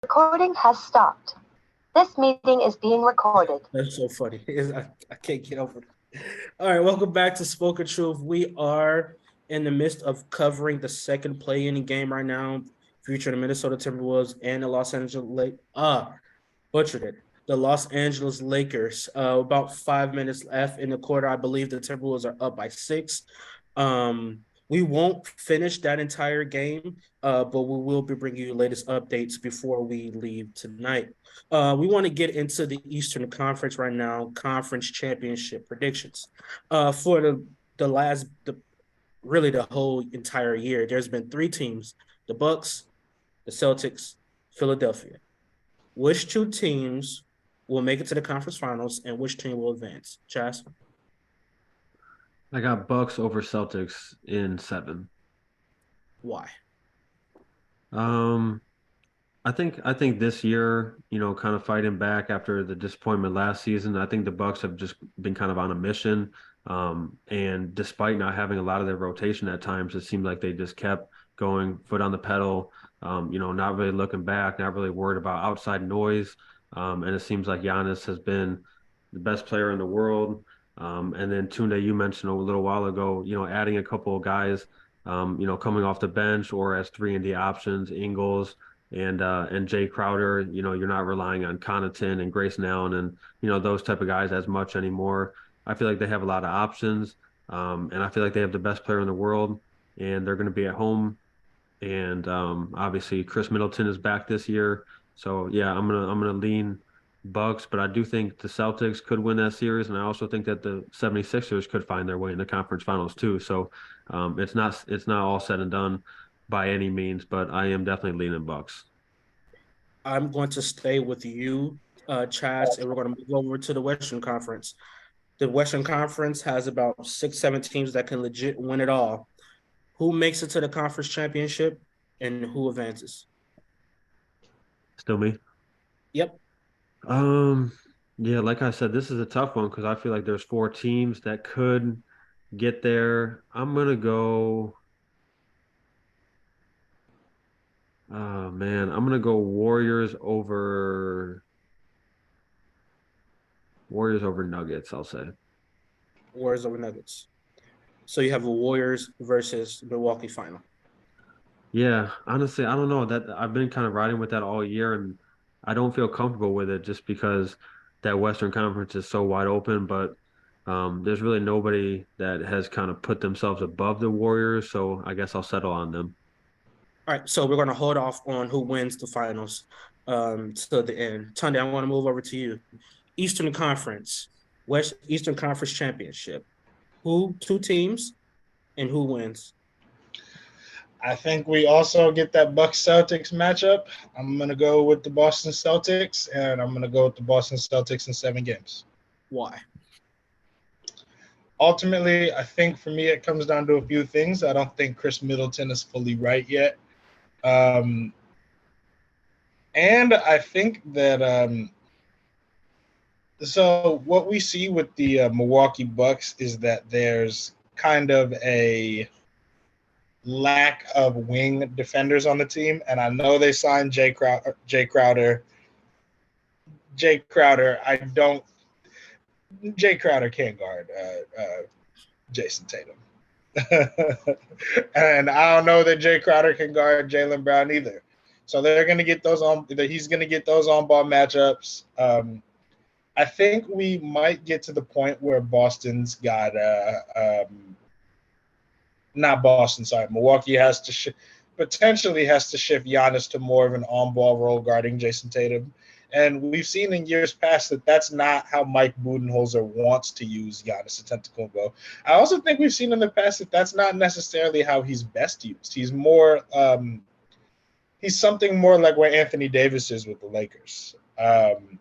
Recording has stopped. This meeting is being recorded. That's so funny. I can't get over it. All right, welcome back to Spoken Truth. We are in the midst of covering the second play-in game right now, featuring the Minnesota Timberwolves and the butchered it. The Los Angeles Lakers. About 5 minutes left in the quarter. I believe the Timberwolves are up by 6. We won't finish that entire game, but we will be bringing you the latest updates before we leave tonight. We want to get into the Eastern Conference right now, conference championship predictions. For really the whole entire year, there's been 3 teams: the Bucks, the Celtics, Philadelphia. Which 2 teams will make it to the conference finals, and which team will advance? Chas, I got Bucks over Celtics in 7. why? Um, I think this year, kind of fighting back after the disappointment last season, I think the Bucks have just been kind of on a mission. And despite not having a lot of their rotation at times, it seemed like they just kept going foot on the pedal. Not really looking back, not really worried about outside noise. And it seems like Giannis has been the best player in the world. And then Tunde, you mentioned a little while ago, adding a couple of guys, coming off the bench or as 3 and D options, Ingles and Jay Crowder. You're not relying on Connaughton and Grayson Allen and those type of guys as much anymore. I feel like they have a lot of options, and I feel like they have the best player in the world, and they're going to be at home. And obviously, Chris Middleton is back this year, so yeah, I'm gonna lean Bucks, but I do think the Celtics could win that series, and I also think that the 76ers could find their way in the conference finals too. So it's not all said and done by any means, but I am definitely leaning Bucks. I'm going to stay with you, Chas, and we're going to move over to the Western Conference. The Western Conference has about 6, 7 teams that can legit win it all. Who makes it to the conference championship and who advances? Still me. Yep. Um, yeah, like I said, this is a tough one because I feel like there's 4 teams that could get there. I'm gonna go. Oh man, I'm gonna go Warriors over Nuggets, I'll say. Warriors over Nuggets. So you have the Warriors versus Milwaukee final. Yeah, honestly, I don't know that I've been kind of riding with that all year, and I don't feel comfortable with it just because that Western Conference is so wide open. But there's really nobody that has kind of put themselves above the Warriors, so I guess I'll settle on them. All right, so we're going to hold off on who wins the finals to the end. Tunde, I want to move over to you. Eastern Conference, West Eastern Conference Championship. Who 2 teams and who wins? I think we also get that Bucks Celtics matchup. I'm gonna go with the Boston Celtics, and I'm gonna go with the Boston Celtics in 7 games. Why? Ultimately, I think for me it comes down to a few things. I don't think Chris Middleton is fully right yet, um, and I think that so what we see with the Milwaukee Bucks is that there's kind of a lack of wing defenders on the team, and I know they signed Jay Crowder. I don't. Jay Crowder can't guard Jason Tatum, and I don't know that Jay Crowder can guard Jaylen Brown either. So they're going to get those on. He's going to get those on-ball matchups. I think we might get to the point where Boston's got not Boston, sorry, Milwaukee has to potentially has to shift Giannis to more of an on-ball role guarding Jason Tatum. And we've seen in years past that that's not how Mike Budenholzer wants to use Giannis Antetokounmpo. I also think we've seen in the past that that's not necessarily how he's best used. He's more he's something more like where Anthony Davis is with the Lakers. And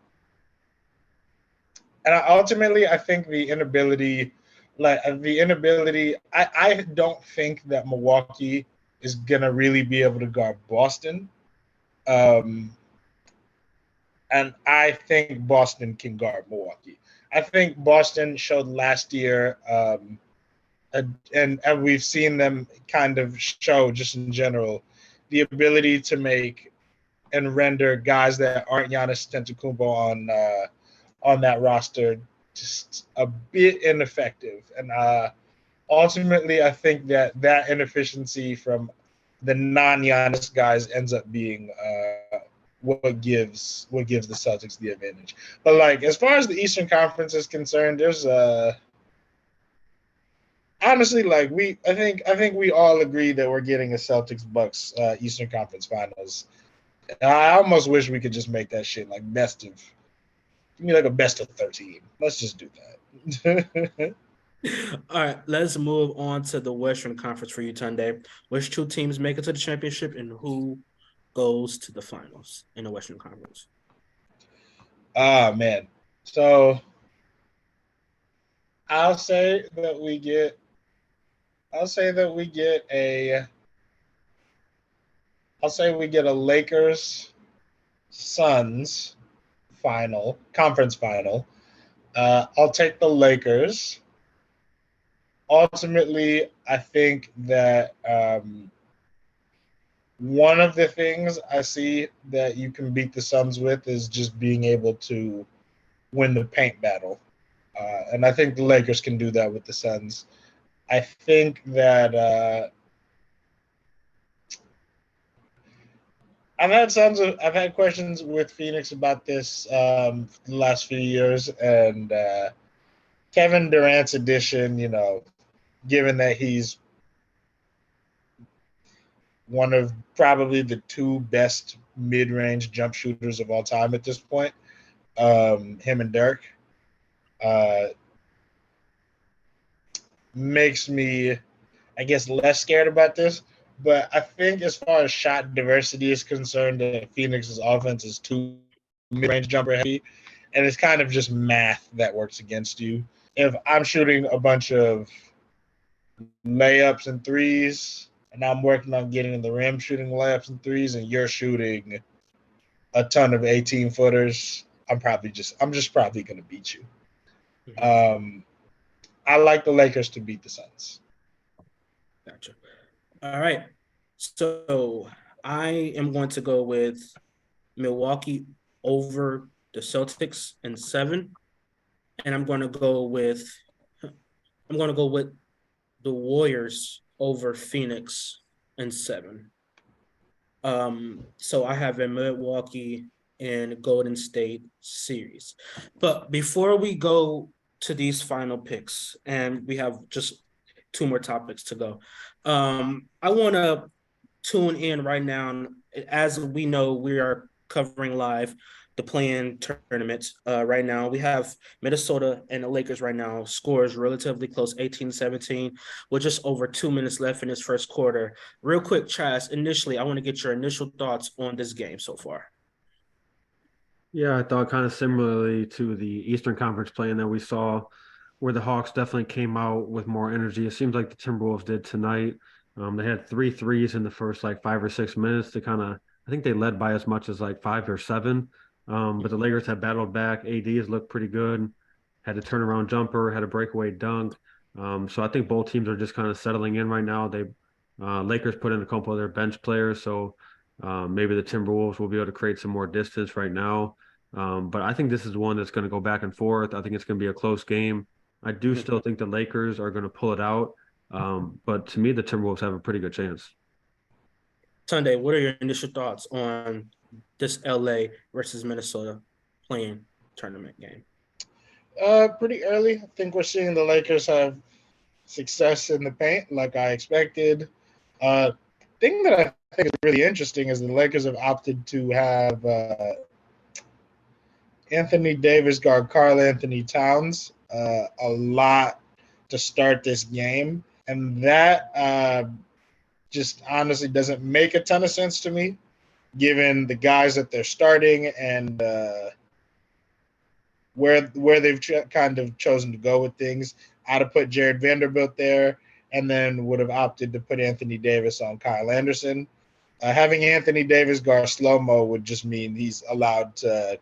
ultimately, I think I don't think that Milwaukee is going to really be able to guard Boston. And I think Boston can guard Milwaukee. I think Boston showed last year, and we've seen them kind of show just in general, the ability to make and render guys that aren't Giannis Antetokounmpo on that roster just a bit ineffective. And ultimately, I think that inefficiency from the non-Giannis guys ends up being what gives the Celtics the advantage. But like as far as the Eastern Conference is concerned, there's honestly like I think we all agree that we're getting a Celtics Bucks Eastern Conference Finals. I almost wish we could just make that shit like give me like a best of 13. Let's just do that. All right, let's move on to the Western Conference for you, Tunde. Which two teams make it to the championship and who goes to the finals in the Western Conference? Man. So I'll say that we get a Lakers Suns conference final. I'll take the Lakers. Ultimately, I think that one of the things I see that you can beat the Suns with is just being able to win the paint battle. And I think the Lakers can do that with the Suns. I think that I've had questions with Phoenix about this the last few years, and Kevin Durant's addition, given that he's one of probably the two best mid-range jump shooters of all time at this point, him and Dirk, makes me, I guess, less scared about this. But I think as far as shot diversity is concerned, Phoenix's offense is too mid-range jumper heavy, and it's kind of just math that works against you. If I'm shooting a bunch of layups and threes, and I'm working on getting in the rim shooting layups and threes, and you're shooting a ton of 18-footers, I'm just probably going to beat you. I like the Lakers to beat the Suns. Gotcha. All right. So I am going to go with Milwaukee over the Celtics in 7. And I'm going to go with the Warriors over Phoenix in 7. So I have a Milwaukee and Golden State series. But before we go to these final picks, and we have just 2 more topics to go, I want to tune in right now. As we know, we are covering live the play-in tournament right now. We have Minnesota and the Lakers right now. Scores relatively close, 18-17, with just over 2 minutes left in this first quarter. Real quick, Chaz, initially, I want to get your initial thoughts on this game so far. Yeah, I thought kind of similarly to the Eastern Conference play-in that we saw, where the Hawks definitely came out with more energy. It seems like the Timberwolves did tonight. They had 3 threes in the first 5 or 6 minutes to I think they led by as much as 5 or 7. But the Lakers have battled back. AD has looked pretty good. Had a turnaround jumper, had a breakaway dunk. So I think both teams are just kind of settling in right now. Lakers put in a couple of their bench players, so maybe the Timberwolves will be able to create some more distance right now. But I think this is one that's going to go back and forth. I think it's going to be a close game. I do still think the Lakers are going to pull it out. But to me, the Timberwolves have a pretty good chance. Tunde, what are your initial thoughts on this LA versus Minnesota play-in tournament game? Pretty early. I think we're seeing the Lakers have success in the paint like I expected. Thing that I think is really interesting is the Lakers have opted to have Anthony Davis guard Karl Anthony Towns a lot to start this game. And that just honestly doesn't make a ton of sense to me, given the guys that they're starting and where they've kind of chosen to go with things. I'd have put Jared Vanderbilt there and then would have opted to put Anthony Davis on Kyle Anderson. Having Anthony Davis guard slow-mo would just mean he's allowed to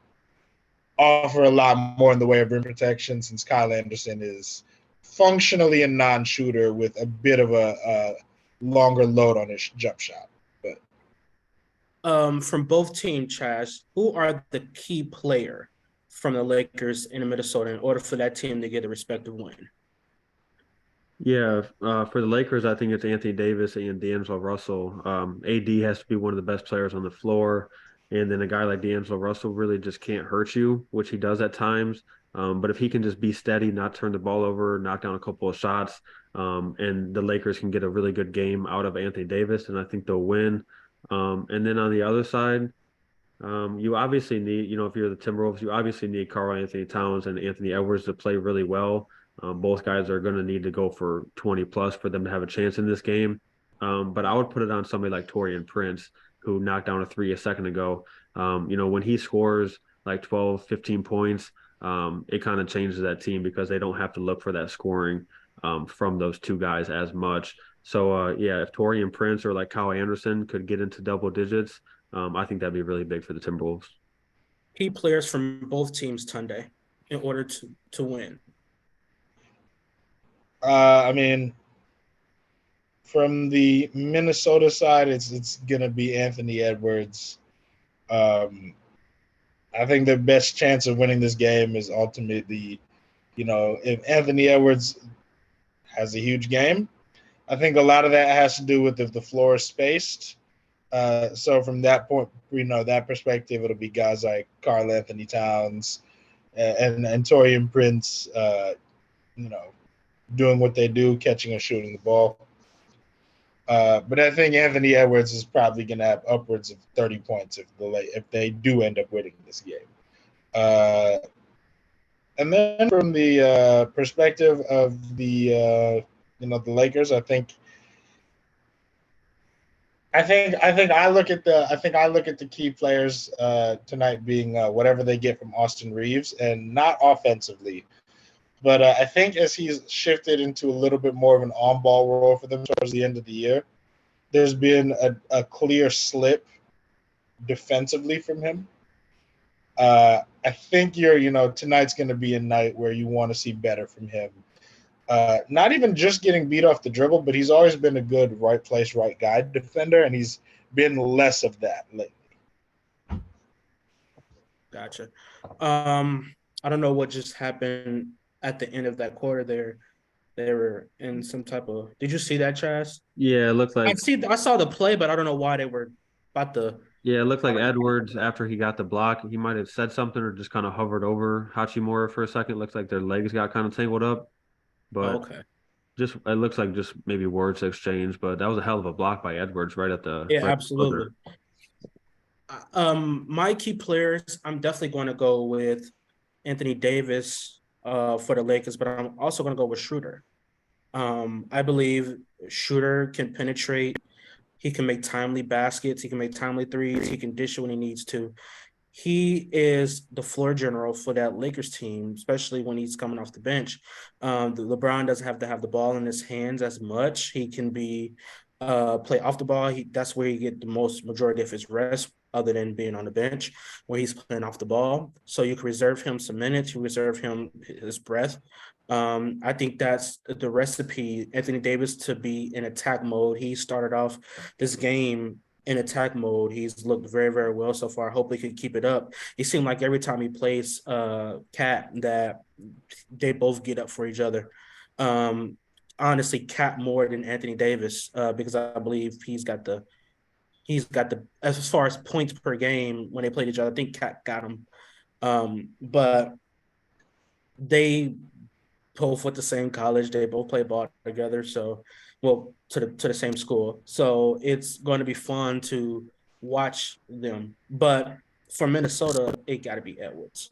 offer a lot more in the way of rim protection, since Kyle Anderson is functionally a non-shooter with a bit of a longer load on his jump shot. But From both teams, Chaz, who are the key player from the Lakers in Minnesota in order for that team to get a respective win? Yeah, for the Lakers, I think it's Anthony Davis and D'Angelo Russell. AD has to be one of the best players on the floor, and then a guy like D'Angelo Russell really just can't hurt you, which he does at times. But if he can just be steady, not turn the ball over, knock down a couple of shots, and the Lakers can get a really good game out of Anthony Davis, and I think they'll win. And then on the other side, you obviously need, if you're the Timberwolves, you obviously need Karl Anthony Towns and Anthony Edwards to play really well. Both guys are going to need to go for 20 plus for them to have a chance in this game. But I would put it on somebody like Taurean Prince, who knocked down a three a second ago. When he scores like 12, 15 points, it kind of changes that team because they don't have to look for that scoring from those two guys as much. So, yeah, if Taurean Prince or like Kyle Anderson could get into double digits, I think that'd be really big for the Timberwolves. Key players from both teams, Tunde, in order to win. I mean, from the Minnesota side, it's gonna be Anthony Edwards. I think the best chance of winning this game is ultimately, if Anthony Edwards has a huge game. I think a lot of that has to do with if the floor is spaced. So from that point, that perspective, it'll be guys like Karl Anthony Towns and Taurean Prince, doing what they do, catching and shooting the ball. But I think Anthony Edwards is probably going to have upwards of 30 points if they do end up winning this game. And then from the perspective of the Lakers, I think I look at the key players tonight being whatever they get from Austin Reeves, and not offensively. But I think as he's shifted into a little bit more of an on-ball role for them towards the end of the year, there's been a clear slip defensively from him. I think tonight's going to be a night where you want to see better from him. Not even just getting beat off the dribble, but he's always been a good right place, right guy defender, and he's been less of that lately. Gotcha. I don't know what just happened at the end of that quarter there. They were in some type of – did you see that, Chaz? Yeah, it looked like – I saw the play, but I don't know why they were about to – Yeah, it looked like Edwards, after he got the block, he might have said something or just kind of hovered over Hachimura for a second. It looks like their legs got kind of tangled up. But okay. It looks like just maybe words exchanged, but that was a hell of a block by Edwards right at the – absolutely. My key players, I'm definitely going to go with Anthony Davis for the Lakers, but I'm also going to go with Schroeder. I believe Schroeder can penetrate. He can make timely baskets. He can make timely threes. He can dish it when he needs to. He is the floor general for that Lakers team, especially when he's coming off the bench. LeBron doesn't have to have the ball in his hands as much. He can play off the ball. That's where he get the most majority of his rest, other than being on the bench, where he's playing off the ball. So you can reserve him some minutes. You reserve him his breath. I think that's the recipe. Anthony Davis to be in attack mode. He started off this game in attack mode. He's looked very, very well so far. Hope he can keep it up. It seemed like every time he plays Cat that they both get up for each other. Honestly, Cat more than Anthony Davis because I believe he's got the as far as points per game when they played each other. I think Cat got him, but they both went to the same college. They both play ball together. So, to the same school. So it's going to be fun to watch them. But for Minnesota, it got to be Edwards.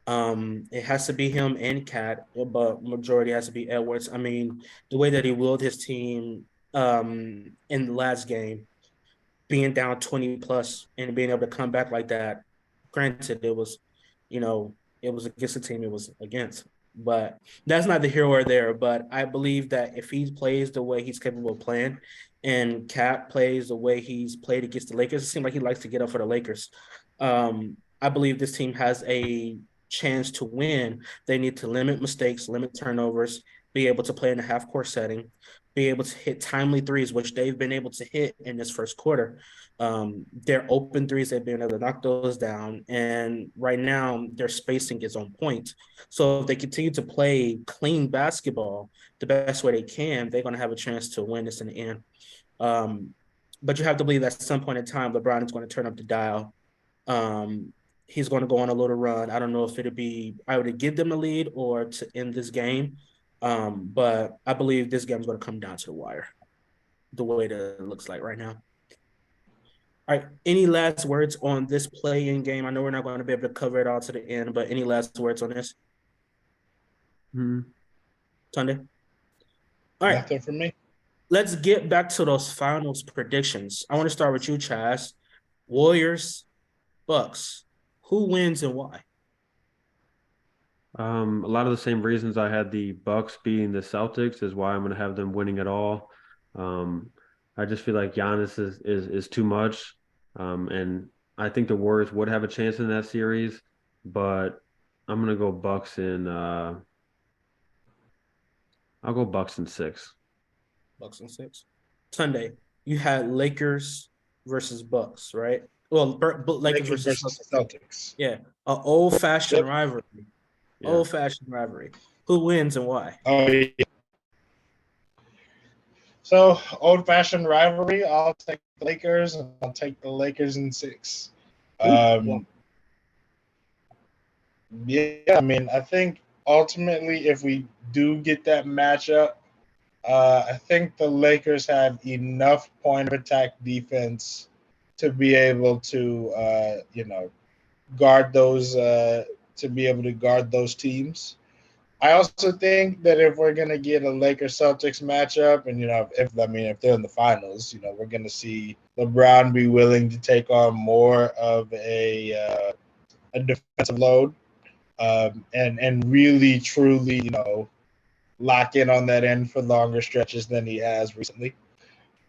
It has to be him and Cat, but majority has to be Edwards. I mean, the way that he willed his team in the last game, being down 20 plus and being able to come back like that. Granted, it was against the team it was against. But that's not the here or there. But I believe that if he plays the way he's capable of playing and Cat plays the way he's played against the Lakers, it seems like he likes to get up for the Lakers. I believe this team has a chance to win. They need to limit mistakes, limit turnovers, be able to play in a half-court setting. be able to hit timely threes, which they've been able to hit in this first quarter. Their open threes, they've been able to knock those down. And right now, their spacing is on point. So if they continue to play clean basketball the best way they can, they're going to have a chance to win this in the end. But you have to believe that at some point in time, LeBron is going to turn up the dial. He's going to go on a little run. I don't know if it'll be either to give them a lead or to end this game. But I believe this game is going to come down to the wire, the way that it looks like right now. All right. Any last words on this play-in game? I know we're not going to be able to cover it all to the end, but any last words on this? Sunday? All right. Nothing from me. Let's get back to those finals predictions. I want to start with you, Chaz. Warriors, Bucks. Who wins and why? A lot of the same reasons I had the Bucks beating the Celtics is why I'm going to have them winning it all. I just feel like Giannis is too much, and I think the Warriors would have a chance in that series, but I'm going to go Bucks in. I'll go Bucks in 6. Bucks in 6. Sunday, you had Lakers versus Bucks, right? Well, Lakers versus Celtics. Yeah, an old-fashioned Yep. rivalry. Yeah. Old-fashioned rivalry. Who wins and why? Oh, yeah. So, old-fashioned rivalry. I'll take the Lakers, and I'll take the Lakers in 6. Yeah, I mean, I think ultimately, if we do get that matchup, I think the Lakers have enough point of attack defense to be able to, guard those teams. I also think that if we're gonna get a Lakers Celtics matchup, and if they're in the finals, we're gonna see LeBron be willing to take on more of a defensive load, and really truly, lock in on that end for longer stretches than he has recently.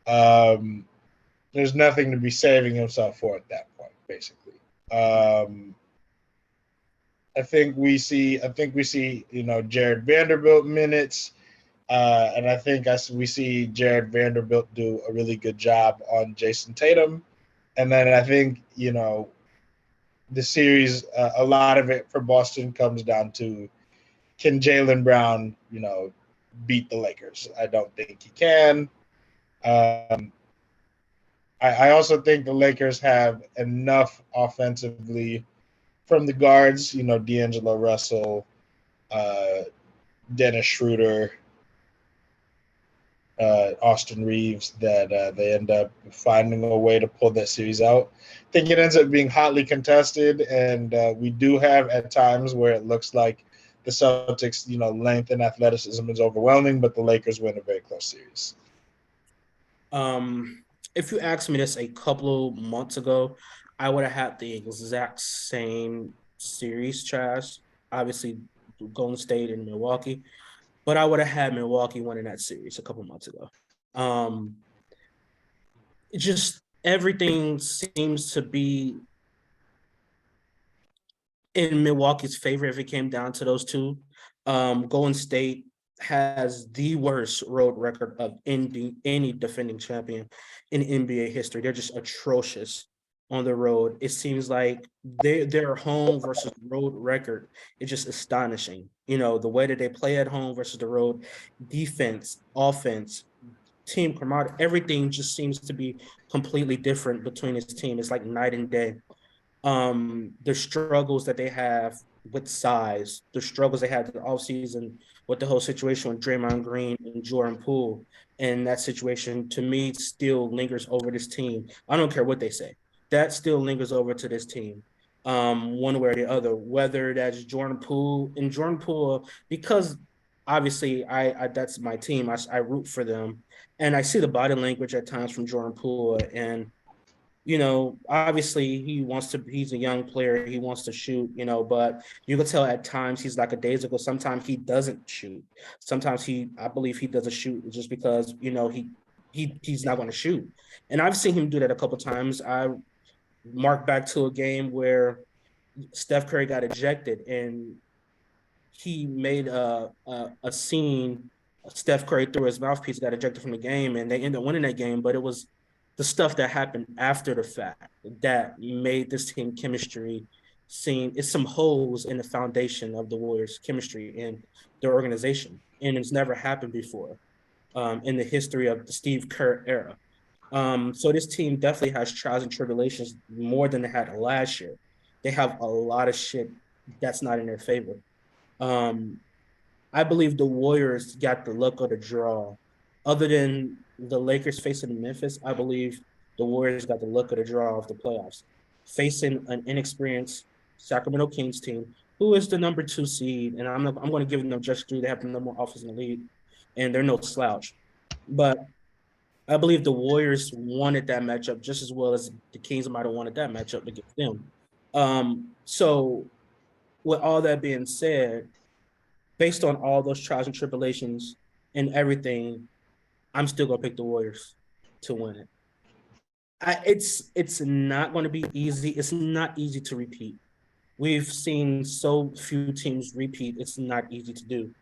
There's nothing to be saving himself for at that point, basically. I think we see Jared Vanderbilt minutes, and I think we see Jared Vanderbilt do a really good job on Jason Tatum, and then I think the series, a lot of it for Boston comes down to, can Jaylen Brown beat the Lakers? I don't think he can. I also think the Lakers have enough offensively from the guards, D'Angelo Russell, Dennis Schroeder, Austin Reeves, that they end up finding a way to pull that series out. I think it ends up being hotly contested, and we do have at times where it looks like the Celtics, length and athleticism is overwhelming, but the Lakers win a very close series. If you asked me this a couple of months ago, I would have had the exact same series, Chaz. Obviously, Golden State and Milwaukee, but I would have had Milwaukee winning that series a couple of months ago. Just everything seems to be in Milwaukee's favor if it came down to those two. Golden State has the worst road record of any defending champion in NBA history. They're just atrocious on the road. It seems like their home versus road record is just astonishing. The way that they play at home versus the road, defense, offense, team camaraderie, everything just seems to be completely different between this team. It's like night and day. The struggles that they have with size, the struggles they had in the offseason with the whole situation with Draymond Green and Jordan Poole, and that situation, to me, still lingers over this team. I don't care what they say. That still lingers over to this team, one way or the other, whether that's Jordan Poole, because obviously I that's my team. I root for them, and I see the body language at times from Jordan Poole, and obviously he's a young player. He wants to shoot, but you can tell at times he's like a daisical. Sometimes he doesn't shoot. Sometimes I believe he doesn't shoot just because, he's not going to shoot. And I've seen him do that a couple times. I mark back to a game where Steph Curry got ejected and he made a scene Steph Curry threw his mouthpiece, got ejected from the game, and they ended up winning that game. But it was the stuff that happened after the fact that made this team chemistry seem it's some holes in the foundation of the Warriors' chemistry and their organization, and it's never happened before in the history of the Steve Kerr era. So this team definitely has trials and tribulations more than they had last year. They have a lot of shit that's not in their favor. I believe the Warriors got the luck of the draw. Other than the Lakers facing Memphis, I believe the Warriors got the luck of the draw of the playoffs, facing an inexperienced Sacramento Kings team, who is the number 2 seed, and I'm going to give them just due. They have the number 1 offense in the league, and they're no slouch. But I believe the Warriors wanted that matchup just as well as the Kings might have wanted that matchup against them. So with all that being said, based on all those trials and tribulations and everything, I'm still gonna pick the Warriors to win it. It's not going to be easy. It's not easy to repeat. We've seen so few teams repeat. It's not easy to do,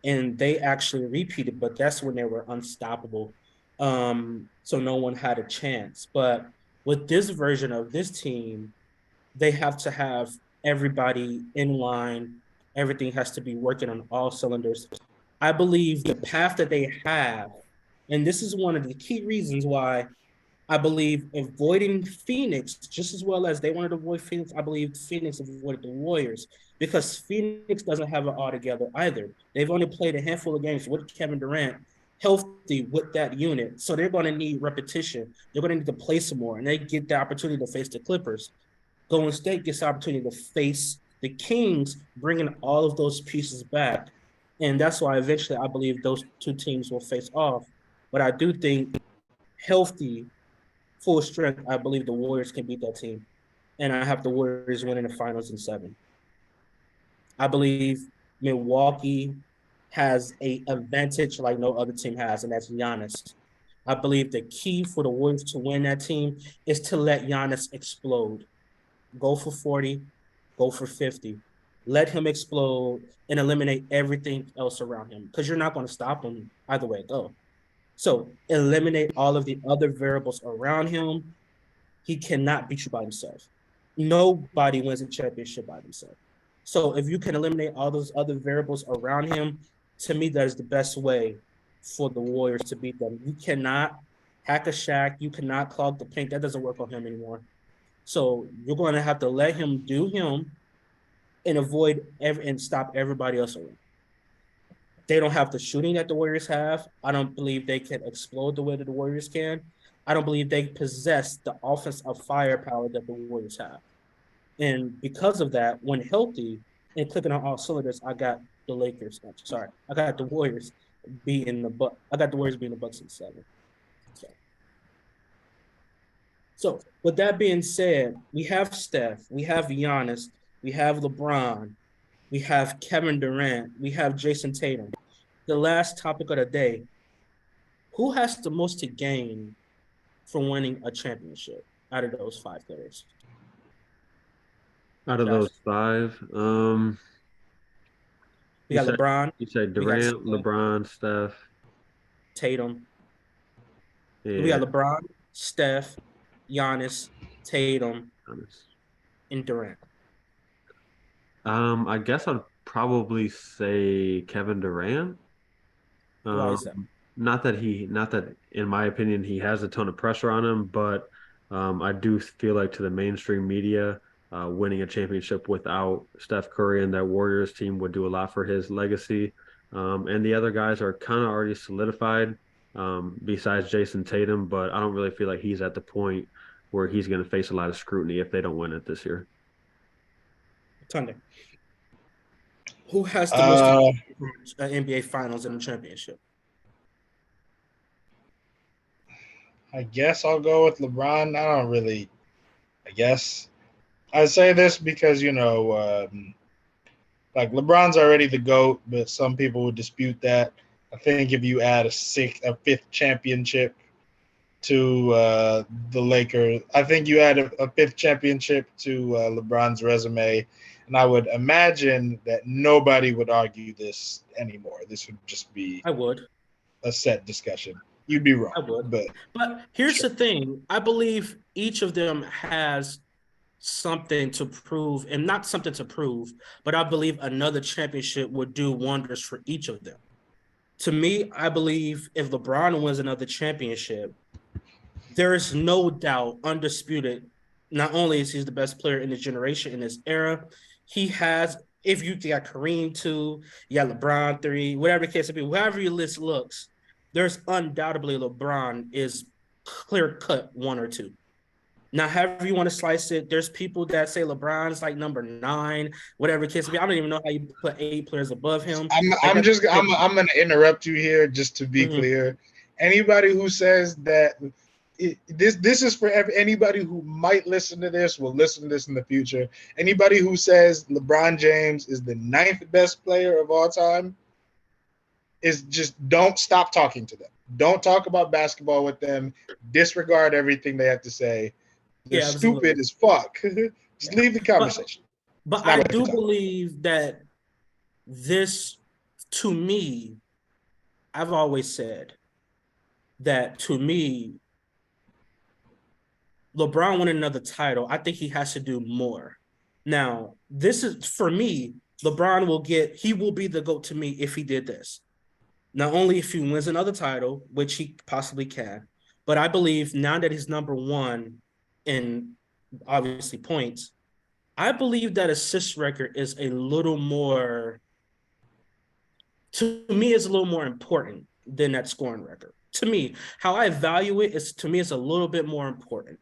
and they actually repeated, but that's when they were unstoppable. So no one had a chance. But with this version of this team, they have to have everybody in line. Everything has to be working on all cylinders. I believe the path that they have, and this is one of the key reasons why I believe avoiding Phoenix just as well as they wanted to avoid Phoenix. I believe Phoenix avoided the Warriors because Phoenix doesn't have it all together either. They've only played a handful of games with Kevin Durant healthy with that unit. So they're going to need repetition. They're going to need to play some more, and they get the opportunity to face the Clippers. Golden State gets the opportunity to face the Kings, bringing all of those pieces back. And that's why eventually I believe those two teams will face off. But I do think healthy, full strength, I believe the Warriors can beat that team. And I have the Warriors winning the finals in 7. I believe Milwaukee has an advantage like no other team has, and that's Giannis. I believe the key for the Warriors to win that team is to let Giannis explode. Go for 40, go for 50. Let him explode and eliminate everything else around him because you're not going to stop him either way it goes. So eliminate all of the other variables around him. He cannot beat you by himself. Nobody wins a championship by themselves. So if you can eliminate all those other variables around him, to me, that is the best way for the Warriors to beat them. You cannot hack a Shaq. You cannot clog the paint. That doesn't work on him anymore. So you're going to have to let him do him and avoid and stop everybody else around. They don't have the shooting that the Warriors have. I don't believe they can explode the way that the Warriors can. I don't believe they possess the offensive firepower that the Warriors have. And because of that, when healthy and clicking on all cylinders, I got the Lakers. I got the Warriors beating the Bucks. I got the Warriors beating the Bucks in 7. So with that being said, we have Steph, we have Giannis, we have LeBron, we have Kevin Durant, we have Jason Tatum. The last topic of the day, who has the most to gain from winning a championship out of those 5 players? Out of those 5, we got LeBron. You said Durant, LeBron, Steph, Tatum. Yeah. We got LeBron, Steph, Giannis, Tatum, and Durant. I guess I'd probably say Kevin Durant. Why is that? Not that in my opinion he has a ton of pressure on him, but I do feel like to the mainstream media, winning a championship without Steph Curry and that Warriors team would do a lot for his legacy. And the other guys are kind of already solidified, besides Jason Tatum, but I don't really feel like he's at the point where he's going to face a lot of scrutiny if they don't win it this year. Thunder. Who has the most NBA Finals and a championship? I guess I'll go with LeBron. I guess I say this because, like LeBron's already the GOAT, but some people would dispute that. I think if you add a 5th championship, to the Lakers. I think you add a fifth championship to LeBron's resume, and I would imagine that nobody would argue this anymore. This would just be I would. a set discussion. You'd be wrong, I would. but Here's Sure. the thing. I believe each of them has something to prove, and not something to prove, but I believe another championship would do wonders for each of them. To me, I believe if LeBron wins another championship, there is no doubt, undisputed, not only is he the best player in this generation, in this era, he has, if you got Kareem 2, you got LeBron 3, whatever the case may be, however your list looks, there's undoubtedly LeBron is clear-cut 1 or 2. Now, however you want to slice it, there's people that say LeBron's like number 9, whatever the case may be. I don't even know how you put 8 players above him. I'm going to interrupt you here just to be clear. Anybody who says that this is for anybody who might listen to this, will listen to this in the future. Anybody who says LeBron James is the 9th best player of all time is just don't stop talking to them. Don't talk about basketball with them. Disregard everything they have to say. They're stupid as fuck. Just leave the conversation. But I do believe that this, to me, I've always said that to me, LeBron winning another title, I think he has to do more. Now, this is, for me, LeBron will be the GOAT to me if he did this. Not only if he wins another title, which he possibly can, but I believe now that he's number 1 in obviously points, I believe that assist record is a little more, to me, is a little more important than that scoring record. To me, how I value it is, to me, it's a little bit more important.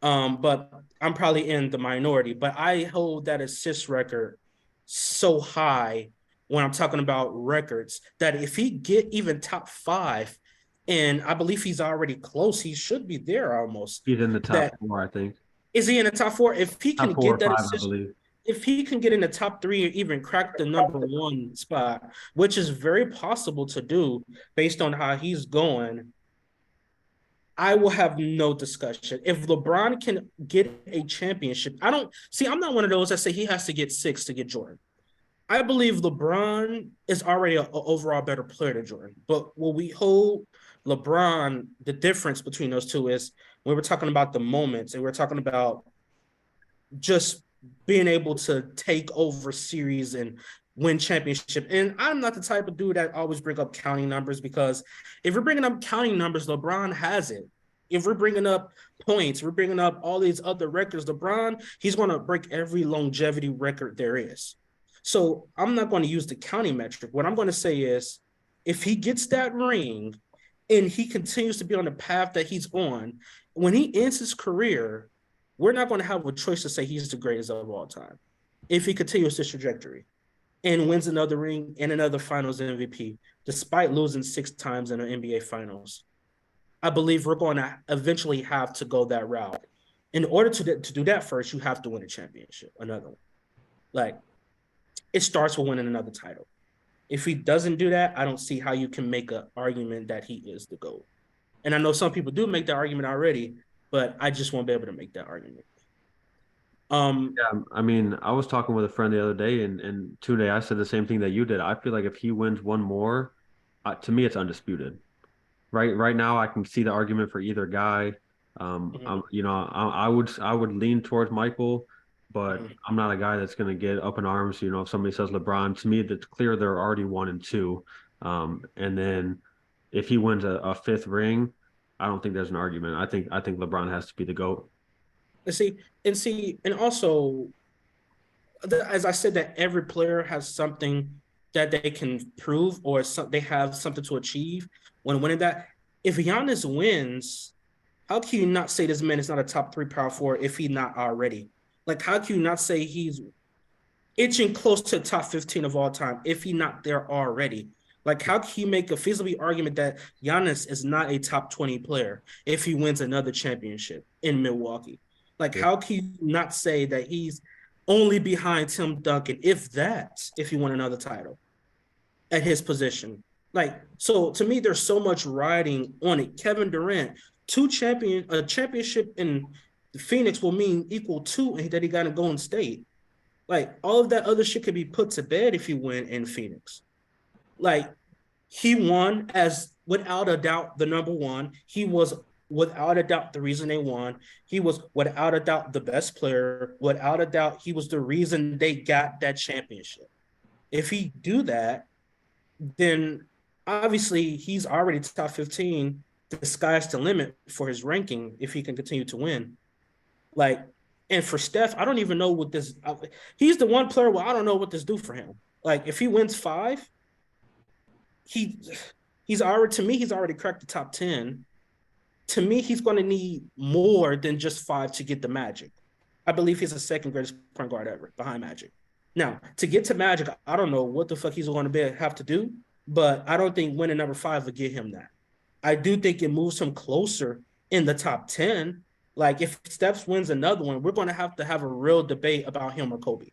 But I'm probably in the minority, but I hold that assist record so high when I'm talking about records that if he get even top 5, and I believe he's already close, he should be there almost. He's in the top 4, I think. Is he in the top 4? If he can get that 5, assist, I believe. If he can get in the top 3 or even crack the number 1 spot, which is very possible to do based on how he's going, I will have no discussion. If LeBron can get a championship, I'm not one of those that say he has to get 6 to get Jordan. I believe LeBron is already an overall better player than Jordan. But what we hold LeBron, the difference between those two is when we're talking about the moments and we're talking about just being able to take over series and win championship. And I'm not the type of dude that always bring up counting numbers, because if we're bringing up counting numbers, LeBron has it. If we're bringing up points, we're bringing up all these other records, LeBron, he's going to break every longevity record there is. So I'm not going to use the counting metric. What I'm going to say is if he gets that ring and he continues to be on the path that he's on, when he ends his career, we're not going to have a choice to say he's the greatest of all time if he continues this trajectory and wins another ring and another finals MVP, despite losing 6 times in the NBA finals. I believe we're going to eventually have to go that route. In order to do that first, you have to win a championship, another one. Like, it starts with winning another title. If he doesn't do that, I don't see how you can make an argument that he is the GOAT. And I know some people do make that argument already, but I just won't be able to make that argument. Yeah, I mean, I was talking with a friend the other day, and today I said the same thing that you did. I feel like if he wins one more, to me, it's undisputed. Right now, I can see the argument for either guy. I would lean towards Michael, but I'm not a guy that's going to get up in arms. If somebody says LeBron, to me, it's clear they're already 1 and 2. And then if he wins a 5th ring, I don't think there's an argument. I think LeBron has to be the GOAT. And also, as I said, that every player has something that they can prove or they have something to achieve when winning that. If Giannis wins, how can you not say this man is not a top 3 power forward if he's not already? Like, how can you not say he's itching close to the top 15 of all time if he's not there already? Like, how can you make a feasible argument that Giannis is not a top 20 player if he wins another championship in Milwaukee? Like, how can you not say that he's only behind Tim Duncan, if he won another title at his position? Like, so to me, there's so much riding on it. Kevin Durant, a championship in Phoenix will mean equal to that he got to Golden State. Like all of that other shit could be put to bed if you win in Phoenix. Like he won as without a doubt the number one. He was without a doubt the reason they won. He was without a doubt the best player. Without a doubt, he was the reason they got that championship. If he do that, then obviously he's already top 15. The sky's the limit for his ranking if he can continue to win. Like, and for Steph, I don't even know what this. He's the one player where I don't know what this do for him. Like, if he wins 5, he's already, to me, he's already cracked the top 10. To me, he's going to need more than just 5 to get the Magic. I believe he's the second greatest point guard ever behind Magic. Now, to get to Magic, I don't know what the fuck he's going to have to do, but I don't think winning number 5 will get him that. I do think it moves him closer in the top 10. Like, if Steph wins another one, we're going to have a real debate about him or Kobe.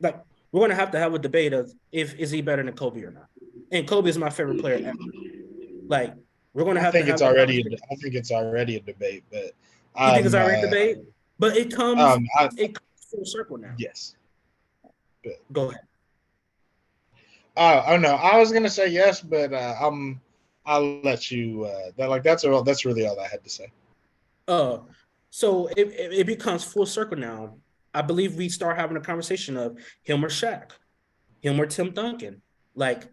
Like, we're going to have a debate of is he better than Kobe or not. And Kobe is my favorite player ever. Like, we're going to have I think it's already a debate, but you think it's already a debate? But it comes full circle now. Yes. But, go ahead. Oh no, I was gonna say yes, but I'll let you. That's really all I had to say. So it becomes full circle now. I believe we start having a conversation of him or Shaq, him or Tim Duncan. Like,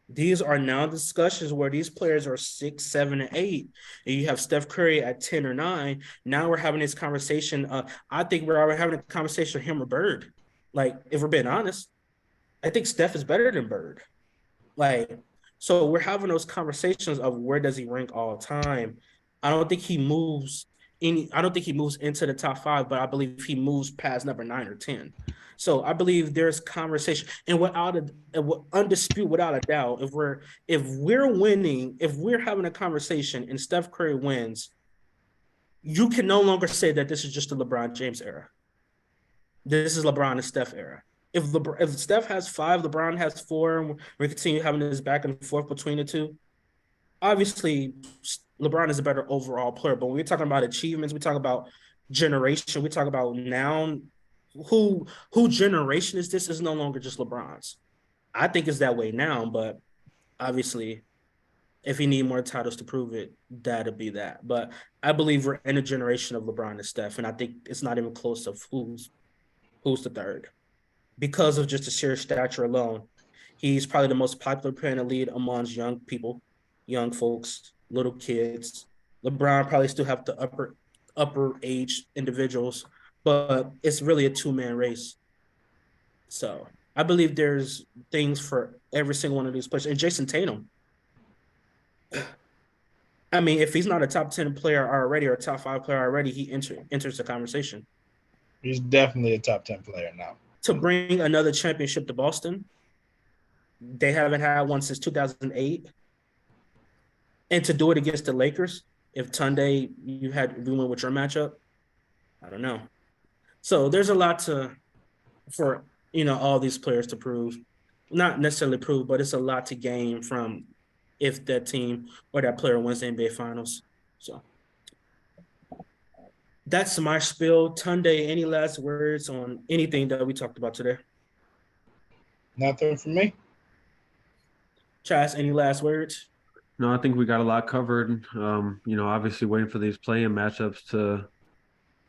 these are now discussions where these players are 6, 7, and 8, and you have Steph Curry at 10 or 9. Now we're having this conversation. I think we're already having a conversation of him or Bird. Like, if we're being honest, I think Steph is better than Bird. Like, so we're having those conversations of where does he rank all time. I don't think he moves into the top 5, but I believe he moves past number 9 or 10. So I believe there's conversation, and without a doubt, if we're having a conversation and Steph Curry wins, you can no longer say that this is just the LeBron James era. This is LeBron and Steph era. If Steph has 5, LeBron has 4, and we continue having this back and forth between the two, obviously LeBron is a better overall player. But when we're talking about achievements, we talk about generation, we talk about now who generation is this is no longer just LeBron's. I think it's that way now, but obviously if he need more titles to prove it, that'll be that. But I believe we're in a generation of LeBron and Steph, and I think it's not even close to who's the third. Because of just the sheer stature alone, he's probably the most popular player in the league amongst young people, young folks, little kids. LeBron probably still have the upper age individuals, but it's really a 2-man race. So I believe there's things for every single one of these players. And Jason Tatum, I mean, if he's not a top 10 player already or a top 5 player already, he enters the conversation. He's definitely a top 10 player now. To bring another championship to Boston, they haven't had one since 2008. And to do it against the Lakers, if Tunde, we went with your matchup, I don't know. So there's a lot for all these players to prove. Not necessarily prove, but it's a lot to gain from if that team or that player wins the NBA Finals. So that's my spiel. Tunde, any last words on anything that we talked about today? Nothing from me. Chas, any last words? No, I think we got a lot covered. Obviously waiting for these play-in matchups to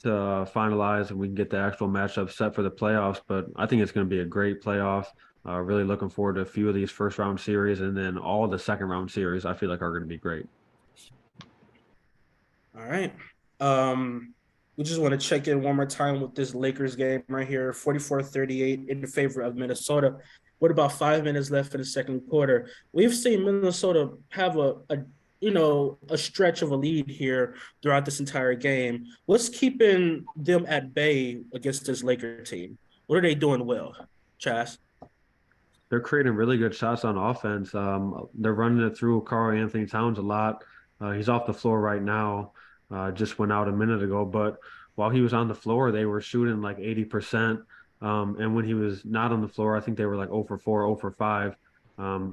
finalize and we can get the actual matchup set for the playoffs. But I think it's going to be a great playoff. Really looking forward to a few of these first-round series, and then all the second-round series I feel like are going to be great. All right. We just want to check in one more time with this Lakers game right here, 44-38 in favor of Minnesota. With about 5 minutes left in the second quarter, we've seen Minnesota have a stretch of a lead here throughout this entire game. What's keeping them at bay against this Laker team? What are they doing well, Chas? They're creating really good shots on offense. They're running it through Karl-Anthony Towns a lot. He's off the floor right now. Just went out a minute ago, but while he was on the floor, they were shooting like 80%. And when he was not on the floor, I think they were like 0 for 4, 0 for 5.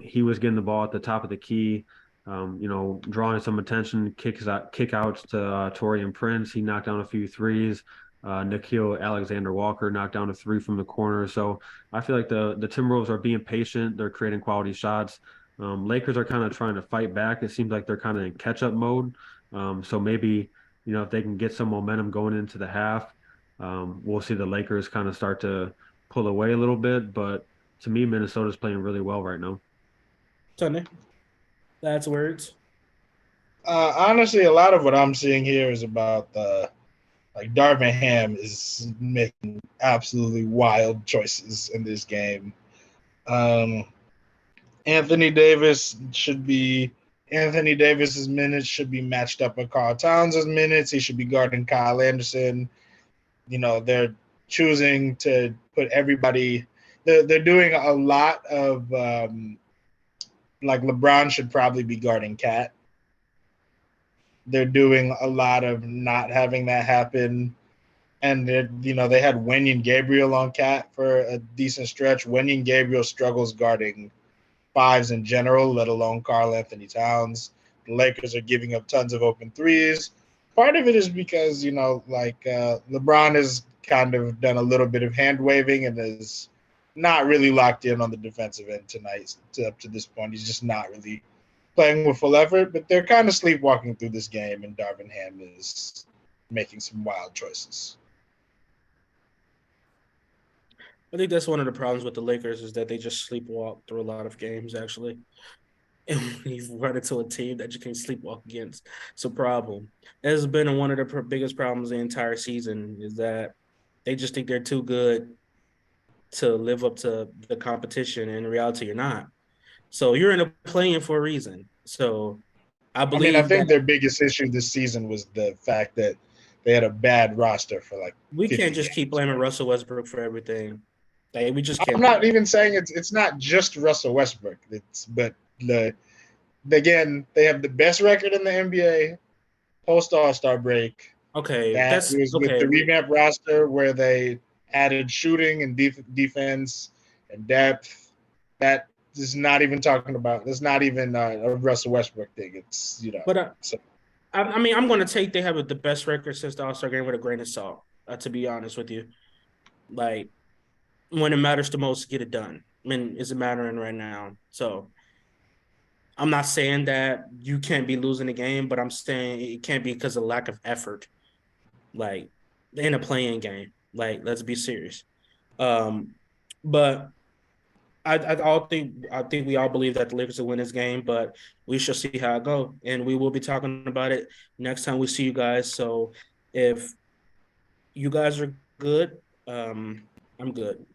He was getting the ball at the top of the key. drawing some attention, kickouts to Torian Prince. He knocked down a few threes. Nikhil Alexander-Walker knocked down a three from the corner. So I feel like the Timberwolves are being patient. They're creating quality shots. Lakers are kind of trying to fight back. It seems like they're kind of in catch-up mode. So maybe, if they can get some momentum going into the half, we'll see the Lakers kind of start to pull away a little bit. But to me, Minnesota's playing really well right now. Sunday. That's words. Honestly, a lot of what I'm seeing here is about Darvin Ham is making absolutely wild choices in this game. Anthony Davis's minutes should be matched up with Karl Towns' minutes. He should be guarding Kyle Anderson. They're choosing to put everybody. They're doing a lot of LeBron should probably be guarding Cat. They're doing a lot of not having that happen. And they had Wenyen Gabriel on Cat for a decent stretch. Wenyen Gabriel struggles guarding fives in general, let alone Karl Anthony Towns. The Lakers are giving up tons of open threes. Part of it is because, LeBron has kind of done a little bit of hand waving and is not really locked in on the defensive end tonight up to this point. He's just not really playing with full effort, but they're kind of sleepwalking through this game, and Darvin Ham is making some wild choices. I think that's one of the problems with the Lakers is that they just sleepwalk through a lot of games, actually. And when you run into a team that you can sleepwalk against, it's a problem. It has been one of the biggest problems the entire season is that they just think they're too good to live up to the competition, and in reality, you're not. So you're in a play-in for a reason. So I think their biggest issue this season was the fact that they had a bad roster for we can't just keep blaming Russell Westbrook for everything. We just can't. I'm not even saying it's not just Russell Westbrook. But again, they have the best record in the NBA post All-Star break. Okay, with the revamp roster where they added shooting and defense and depth. That is not even talking about. It's not even a Russell Westbrook thing. It's But I'm going to take they have the best record since the All-Star game with a grain of salt. To be honest with you, when it matters the most, get it done. Is it mattering right now? So I'm not saying that you can't be losing the game, but I'm saying it can't be because of lack of effort. In a playing game. Let's be serious. But I think we all believe that the Lakers will win this game, but we shall see how it goes. And we will be talking about it next time we see you guys. So if you guys are good, I'm good.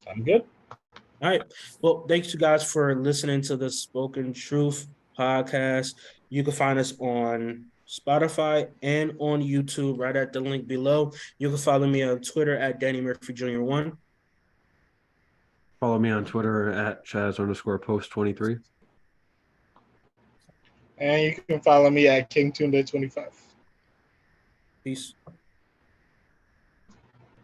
I'm good. All right. Well, thanks you guys for listening to the Spoken Truth podcast. You can find us on Spotify and on YouTube right at the link below. You can follow me on Twitter at Danny Murphy Jr. 1. Follow me on Twitter at Chaz_post23. And you can follow me at KingTunde25. Peace.